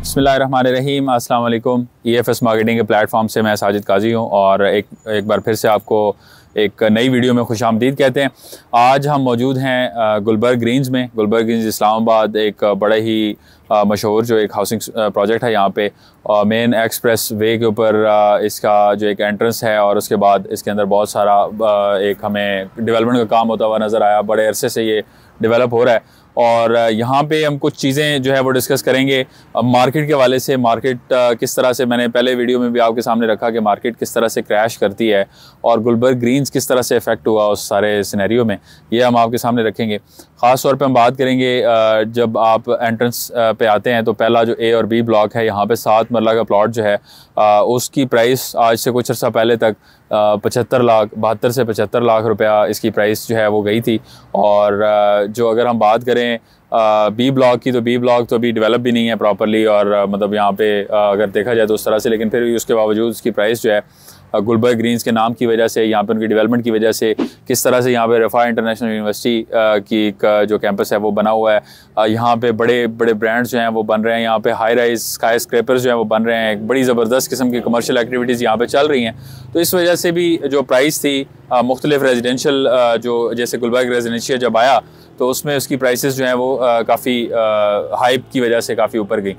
बिस्मिल्लाहिर्रहमानिर्रहीम, अस्सलाम वालेकुम। EFS मार्केटिंग के प्लेटफॉर्म से मैं साजिद काजी हूँ और एक बार फिर से आपको एक नई वीडियो में खुशामदीद कहते हैं। आज हम मौजूद हैं गुलबर्ग ग्रीन्स में। गुलबर्ग ग्रीन्स इस्लामाबाद एक बड़ा ही मशहूर जो एक हाउसिंग प्रोजेक्ट है यहाँ पे मेन एक्सप्रेस वे के ऊपर इसका जो एक एंट्रेंस है और उसके बाद इसके अंदर बहुत सारा एक हमें डेवलपमेंट का काम होता हुआ नज़र आया। बड़े अरसे से ये डेवलप हो रहा है और यहाँ पे हम कुछ चीज़ें जो है वो डिस्कस करेंगे मार्केट के हवाले से। मार्केट किस तरह से, मैंने पहले वीडियो में भी आपके सामने रखा कि मार्केट किस तरह से क्रैश करती है और गुलबर्ग ग्रीन्स किस तरह से इफ़ेक्ट हुआ उस सारे सिनेरियो में, ये हम आपके सामने रखेंगे। ख़ास तौर पे हम बात करेंगे जब आप एंट्रेंस पे आते हैं तो पहला जो A और B ब्लॉक है, यहाँ पे 7 मरला का प्लॉट जो है उसकी प्राइस आज से कुछ अर्सा पहले तक 72 से 75 लाख रुपया इसकी प्राइस जो है वो गई थी। और जो अगर हम बात करें B ब्लॉक की, तो B ब्लॉक तो अभी डेवलप भी नहीं है प्रॉपरली और मतलब यहाँ पे अगर देखा जाए तो उस तरह से, लेकिन फिर भी उसके बावजूद उसकी प्राइस जो है गुलबर्ग ग्रीन्स के नाम की वजह से, यहाँ पे उनकी डेवलपमेंट की वजह से, किस तरह से यहाँ पे रफ़ा इंटरनेशनल यूनिवर्सिटी की जो कैंपस है वो बना हुआ है। यहाँ पे बड़े बड़े ब्रांड्स जो हैं वो बन रहे हैं, यहाँ पे हाई राइज स्काई स्क्रैपर्स जो हैं वो बन रहे हैं, एक बड़ी ज़बरदस्त किस्म की कमर्शियल एक्टिविटीज़ यहाँ पे चल रही हैं। तो इस वजह से भी जो प्राइस थी मुख्तलिफ रेजिडेंशल जो जैसे गुलबर्ग रेजिडेंशियल जब आया तो उसमें उसकी प्राइसेस जो हैं वो काफ़ी हाइप की वजह से काफ़ी ऊपर गई।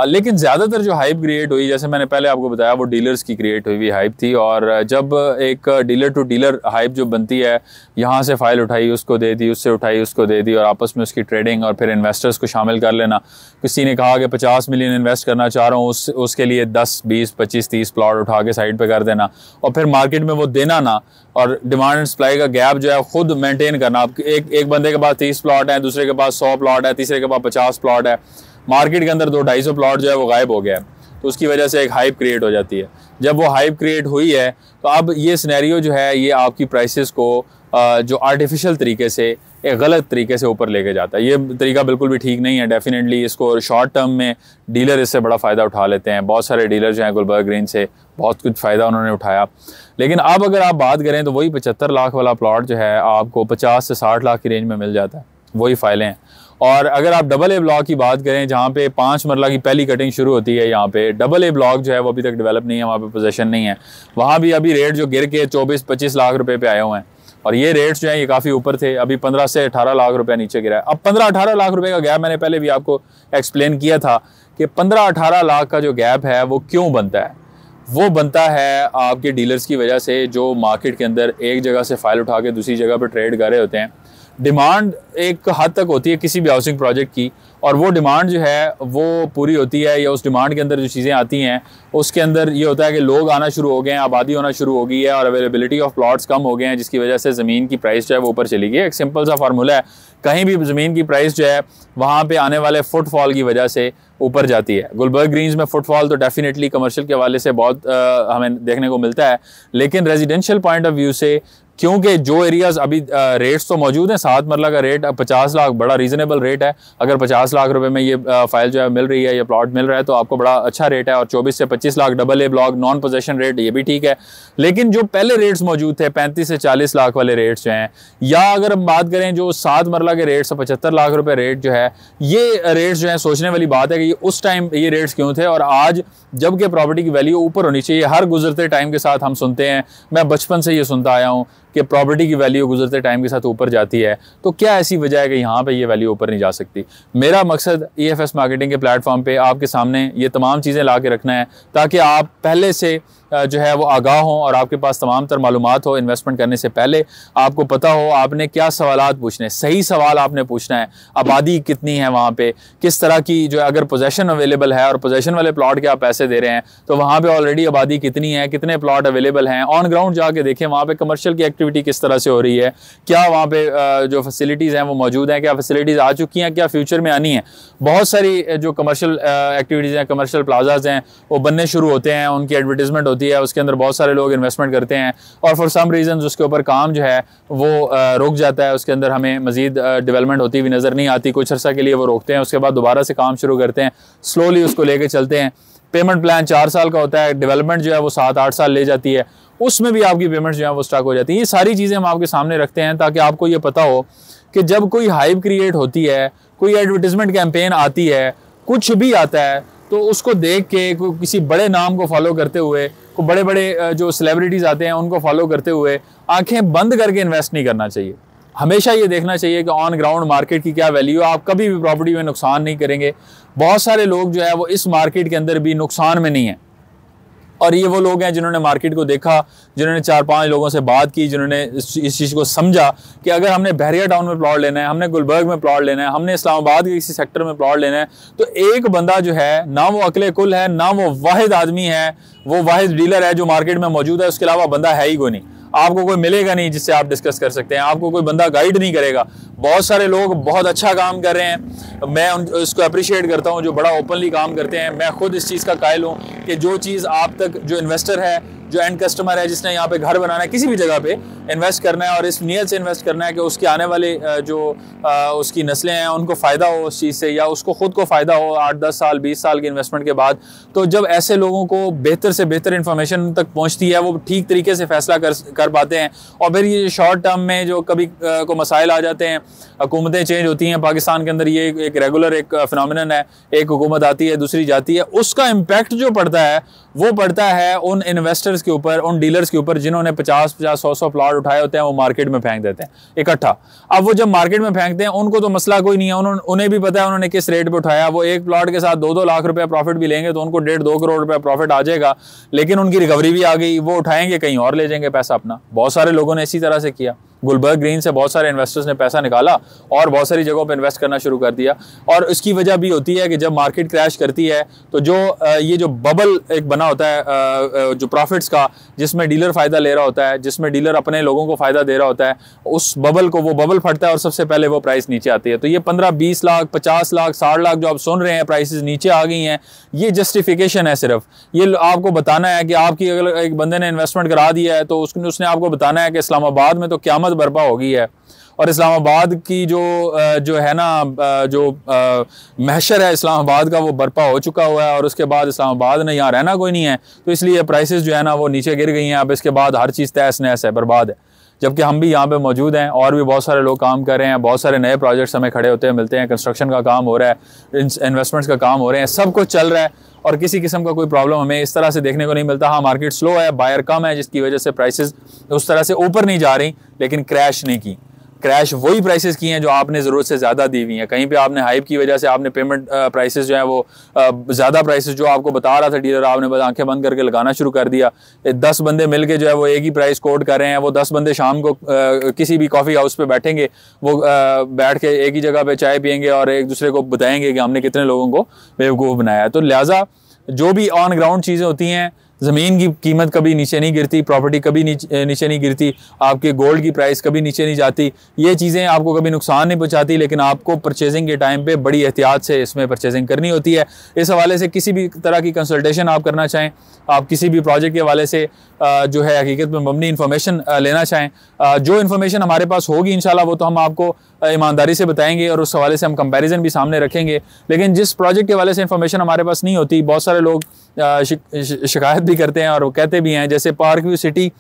लेकिन ज़्यादातर जो हाइप क्रिएट हुई, जैसे मैंने पहले आपको बताया, वो डीलर्स की क्रिएट हुई हाइप थी। और जब एक डीलर टू डीलर हाइप जो बनती है, यहाँ से फ़ाइल उठाई उसको दे दी, उससे उठाई उसको दे दी और आपस में उसकी ट्रेडिंग और फिर इन्वेस्टर्स को शामिल कर लेना। किसी ने कहा कि 50 मिलियन इन्वेस्ट करना चाह रहा हूँ, उसके लिए 10, 20, 25, 30 प्लॉट उठा के साइड पर कर देना और फिर मार्केट में वो देना ना, और डिमांड एंड सप्लाई का गैप जो है खुद मेंटेन करना। आप एक बंदे के पास 30 प्लॉट है, दूसरे के पास 100 प्लॉट है, तीसरे के पास 50 प्लॉट है, मार्केट के अंदर 200-250 प्लॉट जो है वो गायब हो गया है। तो उसकी वजह से एक हाइप क्रिएट हो जाती है। जब वो हाइप क्रिएट हुई है तो अब ये सिनेरियो जो है ये आपकी प्राइसेस को जो आर्टिफिशियल तरीके से, एक गलत तरीके से ऊपर लेके जाता है। ये तरीका बिल्कुल भी ठीक नहीं है। डेफिनेटली इसको शॉर्ट टर्म में डीलर इससे बड़ा फ़ायदा उठा लेते हैं। बहुत सारे डीलर जो हैं गुलबर्ग ग्रीन से बहुत कुछ फ़ायदा उन्होंने उठाया। लेकिन अब अगर आप बात करें तो वही 75 लाख वाला प्लॉट जो है आपको 50 से 60 लाख की रेंज में मिल जाता है, वही फाइलें हैं। और अगर आप AA ब्लॉक की बात करें, जहाँ पे 5 मरला की पहली कटिंग शुरू होती है, यहाँ पे AA ब्लॉक जो है वो अभी तक डेवलप नहीं है, वहाँ पे पोजीशन नहीं है। वहाँ भी अभी रेट जो गिर के 24-25 लाख रुपए पे आए हुए हैं और ये रेट्स जो हैं ये काफ़ी ऊपर थे। अभी 15 से 18 लाख रुपए नीचे गिरा है। अब 15-18 लाख रुपए का गैप मैंने पहले भी आपको एक्सप्लेन किया था कि 15-18 लाख का जो गैप है वो क्यों बनता है। वो बनता है आपके डीलर्स की वजह से, जो मार्केट के अंदर एक जगह से फाइल उठा के दूसरी जगह पर ट्रेड कर रहे होते हैं। डिमांड एक हद तक होती है किसी भी हाउसिंग प्रोजेक्ट की, और वो डिमांड जो है वो पूरी होती है, या उस डिमांड के अंदर जो चीज़ें आती हैं उसके अंदर ये होता है कि लोग आना शुरू हो गए हैं, आबादी होना शुरू हो गई है और अवेलेबिलिटी ऑफ प्लॉट्स कम हो गए हैं, जिसकी वजह से ज़मीन की प्राइस जो है वो ऊपर चली गई है। एक सिंपल सा फार्मूला है, कहीं भी ज़मीन की प्राइस जो है वहाँ पे आने वाले फुटफॉल की वजह से ऊपर जाती है। गुलबर्ग ग्रीन्स में फुटफॉल तो डेफिनेटली कमर्शियल के हवाले से बहुत हमें देखने को मिलता है, लेकिन रेजिडेंशियल पॉइंट ऑफ व्यू से, क्योंकि जो एरियाज अभी रेट्स तो मौजूद हैं, 7 मरला का रेट 50 लाख बड़ा रीज़नेबल रेट है। अगर 50 लाख रुपए में ये फाइल जो है मिल रही है, ये प्लॉट मिल रहा है, तो आपको बड़ा अच्छा रेट है। और 24 से 25 lakh AA block non possession rate, ये भी ठीक है। लेकिन जो पहले रेट्स मौजूद थे 35 से 40 लाख वाले रेट्स जो हैं, या अगर हम बात करें जो 7 मरला के रेट्स 75 लाख रुपए रेट जो है, ये रेट्स जो है सोचने वाली बात है कि उस टाइम ये रेट्स क्यों थे और आज जबकि प्रॉपर्टी की वैल्यू ऊपर होनी चाहिए। हर गुजरते टाइम के साथ हम सुनते हैं, मैं बचपन से ये सुनता आया हूँ कि प्रॉपर्टी की वैल्यू गुजरते टाइम के साथ ऊपर जाती है, तो क्या ऐसी वजह है कि यहाँ पे ये वैल्यू ऊपर नहीं जा सकती। मेरा मकसद EFS मार्केटिंग के प्लेटफॉर्म पे आपके सामने ये तमाम चीज़ें ला के रखना है ताकि आप पहले से जो है वो आगाह हों और आपके पास तमाम तर मालूमात हो। इन्वेस्टमेंट करने से पहले आपको पता हो आपने क्या सवालात पूछने, सही सवाल आपने पूछना है। आबादी कितनी है वहाँ पे, किस तरह की जो अगर पोजेशन अवेलेबल है और पोजेशन वाले प्लॉट के आप पैसे दे रहे हैं तो वहाँ पे ऑलरेडी आबादी कितनी है, कितने प्लॉट अवेलेबल हैं। ऑन ग्राउंड जाके देखें वहाँ पे कमर्शियल की एक्टिविटी किस तरह से हो रही है, क्या वहाँ पे जो फैसिलिटीज़ हैं वो मौजूद हैं, क्या फैसिलिटीज़ आ चुकी हैं, क्या फ्यूचर में आनी है। बहुत सारी जो कमर्शियल एक्टिविटीज़ हैं, कमर्शियल प्लाजाज हैं, वो बनने शुरू होते हैं, उनकी एडवर्टीजमेंट होती है, उसके अंदर बहुत सारे लोग इन्वेस्टमेंट करते हैं और फॉर सम रीजंस उसके ऊपर काम जो है वो रुक जाता है। उसके अंदर हमें मजीद डेवलपमेंट होती हुई नज़र नहीं आती। कुछ अर्सा के लिए वो रोकते हैं, उसके बाद दोबारा से काम शुरू करते हैं, स्लोली उसको लेके चलते हैं। पेमेंट प्लान 4 साल का होता है, डेवलपमेंट जो है वो 7-8 साल ले जाती है, उसमें भी आपकी पेमेंट जो है वो स्टक हो जाती है। ये सारी चीज़ें हम आपके सामने रखते हैं ताकि आपको ये पता हो कि जब कोई हाइप क्रिएट होती है, कोई एडवर्टीजमेंट कैंपेन आती है, कुछ भी आता है, तो उसको देख के किसी बड़े नाम को फॉलो करते हुए, को बड़े बड़े जो सेलिब्रिटीज़ आते हैं उनको फॉलो करते हुए आंखें बंद करके इन्वेस्ट नहीं करना चाहिए। हमेशा ये देखना चाहिए कि ऑन ग्राउंड मार्केट की क्या वैल्यू है। आप कभी भी प्रॉपर्टी में नुकसान नहीं करेंगे। बहुत सारे लोग जो है वो इस मार्केट के अंदर भी नुकसान में नहीं है, और ये वो लोग हैं जिन्होंने मार्केट को देखा, जिन्होंने 4-5 लोगों से बात की, जिन्होंने इस चीज़ को समझा कि अगर हमने बहरिया टाउन में प्लॉट लेना है, हमने गुलबर्ग में प्लॉट लेना है, हमने इस्लामाबाद के किसी सेक्टर में प्लॉट लेना है, तो एक बंदा जो है ना वो अकले कुल है, ना वो वाहिद आदमी है, वो वाहिद डीलर है जो मार्केट में मौजूद है, उसके अलावा बंदा है ही कोई नहीं। आपको कोई मिलेगा नहीं जिससे आप डिस्कस कर सकते हैं, आपको कोई बंदा गाइड नहीं करेगा। बहुत सारे लोग बहुत अच्छा काम कर रहे हैं, मैं उसको अप्रिशिएट करता हूं जो बड़ा ओपनली काम करते हैं। मैं खुद इस चीज़ का कायल हूं कि जो चीज़ आप तक, जो इन्वेस्टर है, जो एंड कस्टमर है, जिसने यहाँ पे घर बनाना है, किसी भी जगह पे इन्वेस्ट करना है और इस नीयत से इन्वेस्ट करना है कि उसके आने वाले जो उसकी नस्लें हैं उनको फ़ायदा हो उस चीज़ से, या उसको खुद को फ़ायदा हो 8-10 साल 20 साल की इन्वेस्टमेंट के बाद। तो जब ऐसे लोगों को बेहतर से बेहतर इन्फॉर्मेशन तक पहुँचती है, वो ठीक तरीके से फैसला कर पाते हैं। और फिर ये शॉर्ट टर्म में जो कभी को मसाइल आ जाते हैं, हुकूमतें चेंज होती हैं पाकिस्तान के अंदर, ये एक रेगुलर एक फिनोमिनन है, एक हुकूमत आती है दूसरी जाती है, उसका इम्पैक्ट जो पड़ता है वो पड़ता है उन इन्वेस्टर्स के ऊपर, उन डीलर्स के ऊपर जिन्होंने 50-50, 100-100 प्लॉट उठाए होते हैं, वो मार्केट में फेंक देते हैं इकट्ठा। अब वो जब मार्केट में फेंकते हैं उनको तो मसला कोई नहीं है, उन्हें भी पता है उन्होंने किस रेट पे उठाया। वो एक प्लॉट के साथ 2-2 लाख रुपए प्रॉफिट भी लेंगे तो उनको 1.5-2 करोड़ रुपए प्रॉफिट आ जाएगा, लेकिन उनकी रिकवरी भी आ गई, वो उठाएंगे कहीं और ले जाएंगे पैसा अपना। बहुत सारे लोगों ने इसी तरह से किया। गुलबर्ग ग्रीन से बहुत सारे इन्वेस्टर्स ने पैसा निकाला और बहुत सारी जगहों पे इन्वेस्ट करना शुरू कर दिया। और इसकी वजह भी होती है कि जब मार्केट क्रैश करती है तो जो ये जो बबल एक बना होता है जो प्रॉफिट्स का, जिसमें डीलर फ़ायदा ले रहा होता है, जिसमें डीलर अपने लोगों को फ़ायदा दे रहा होता है, उस बबल को वो बबल फटता है और सबसे पहले वो प्राइस नीचे आती है। तो ये 15-20 लाख, 50 लाख, 60 लाख जो आप सुन रहे हैं प्राइसेस नीचे आ गई हैं, ये जस्टिफिकेशन है। सिर्फ ये आपको बताना है कि आपकी अगर एक बंदे ने इन्वेस्टमेंट करा दिया है तो उसने आपको बताना है कि इस्लामाबाद में तो क़यामत बर्पा हो गई है, और इस्लामाबाद की जो है ना जो महशर है इस्लामाबाद का, वो बर्पा हो चुका हुआ है, और उसके बाद इस्लामाबाद ने यहाँ रहना कोई नहीं है, तो इसलिए प्राइसेस जो है ना वो नीचे गिर गई हैं। अब इसके बाद हर चीज़ तहस नहस है, बर्बाद है। जबकि हम भी यहाँ पे मौजूद हैं और भी बहुत सारे लोग काम कर रहे हैं, बहुत सारे नए प्रोजेक्ट्स हमें खड़े होते हैं मिलते हैं, कंस्ट्रक्शन का काम हो रहा है, इन्वेस्टमेंट्स का काम हो रहे हैं, सब कुछ चल रहा है और किसी किस्म का कोई प्रॉब्लम हमें इस तरह से देखने को नहीं मिलता। हाँ, मार्केट स्लो है, बायर कम है, जिसकी वजह से प्राइसेस उस तरह से ऊपर नहीं जा रही, लेकिन क्रैश नहीं की। क्रैश वही प्राइसेस की हैं जो आपने ज़रूरत से ज़्यादा दी हुई हैं। कहीं पे आपने हाइप की वजह से आपने पेमेंट प्राइसेस जो है वो ज़्यादा प्राइसेस जो आपको बता रहा था डीलर, आपने बस आंखें बंद करके लगाना शुरू कर दिया। 10 बंदे मिल के जो है वो एक ही प्राइस कोट कर रहे हैं। वो 10 बंदे शाम को किसी भी कॉफ़ी हाउस पे बैठेंगे, वो बैठ के एक ही जगह पे चाय पियेंगे और एक दूसरे को बताएंगे कि हमने कितने लोगों को बेवकूफ़ बनाया है। तो लिहाजा जो भी ऑन ग्राउंड चीज़ें होती हैं, ज़मीन की कीमत कभी नीचे नहीं गिरती, प्रॉपर्टी कभी नीचे नहीं गिरती, आपके गोल्ड की प्राइस कभी नीचे नहीं जाती, ये चीज़ें आपको कभी नुकसान नहीं पहुंचाती, लेकिन आपको परचेजिंग के टाइम पे बड़ी एहतियात से इसमें परचेजिंग करनी होती है। इस हवाले से किसी भी तरह की कंसल्टेशन आप करना चाहें, आप किसी भी प्रोजेक्ट के हवाले से जो है हकीकत में मबनी इन्फॉर्मेशन लेना चाहें, जो इन्फॉर्मेशन हमारे पास होगी इंशाल्लाह वो तो हम आपको ईमानदारी से बताएंगे और उस हवाले से हम कंपैरिजन भी सामने रखेंगे। लेकिन जिस प्रोजेक्ट के हवाले से इन्फॉर्मेशन हमारे पास नहीं होती, बहुत सारे लोग शिकायत भी करते हैं और वो कहते भी हैं, जैसे पार्क व्यू सिटी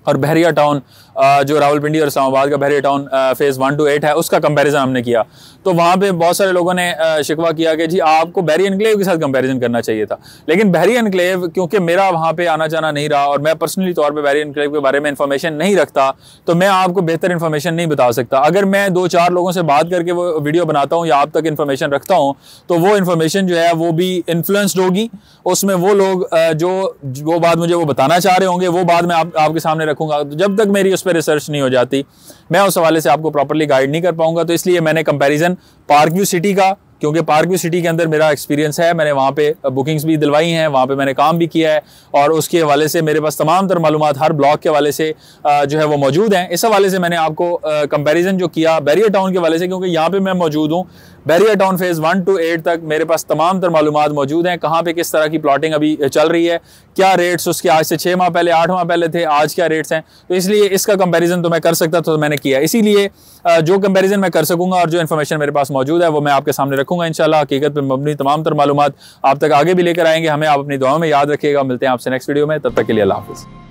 और बहरिया टाउन जो रावलपिंडी और इस्लामाबाद का बहरिया टाउन फेज़ 1 to 8 है, उसका कंपैरिजन हमने किया तो वहाँ पे बहुत सारे लोगों ने शिकवा किया कि जी आपको बहरिया एनक्लेव के साथ कंपैरिजन करना चाहिए था। लेकिन बहरिया एनक्लेव क्योंकि मेरा वहाँ पे आना जाना नहीं रहा और मैं पर्सनली तौर पे बहरिया एनक्लेव के बारे में इन्फॉर्मेशन नहीं रखता, तो मैं आपको बेहतर इन्फॉर्मेशन नहीं बता सकता। अगर मैं 2-4 लोगों से बात करके वो वीडियो बनाता हूँ या आप तक इन्फॉर्मेशन रखता हूँ तो वो इन्फॉर्मेशन जो है वो भी इन्फ्लुएंस्ड होगी, उसमें वो लोग जो बात मुझे वो बताना चाह रहे होंगे वो बात मैं आपके सामने रखूँगा। जब तक मेरी उस पर रिसर्च नहीं हो जाती मैं उस हवाले से आपको प्रॉपर्ली गाइड नहीं कर पाऊंगा। तो इसलिए मैंने कंपैरिजन पार्क व्यू सिटी का, क्योंकि पार्क व्यू सिटी के अंदर मेरा एक्सपीरियंस है, मैंने वहाँ पे बुकिंग्स भी दिलवाई हैं, वहाँ पे मैंने काम भी किया है और उसके हवाले से मेरे पास तमाम तर मालूमात हर ब्लॉक के हवाले से जो है वो मौजूद हैं। इस हवाले से मैंने आपको कंपैरिजन जो किया बहरिया टाउन के हवाले से, क्योंकि यहाँ पे मैं मौजूद हूँ, बहरिया टाउन फेज़ 1 to 8 तक मेरे पास तमाम तर मालूमात मौजूद हैं, कहाँ पे किस तरह की प्लॉटिंग अभी चल रही है, क्या रेट्स उसके आज से 6 माह पहले 8 माह पहले थे, आज क्या रेट्स हैं। तो इसलिए इसका कंपैरिजन तो मैं कर सकता था, तो मैंने किया। इसीलिए जो कंपैरिजन मैं कर सकूंगा और जो इन्फॉर्मेशन मेरे पास मौजूद है वो मैं आपके सामने रखूंगा इंशाल्लाह। हकीकत पे मबनी तमाम तर मालूमात आप तक आगे भी लेकर आएंगे। हमें आप अपनी दुआओं में याद रखिएगा। मिलते हैं आपसे नेक्स्ट वीडियो में, तब तक के लिए अल्लाह हाफिज़।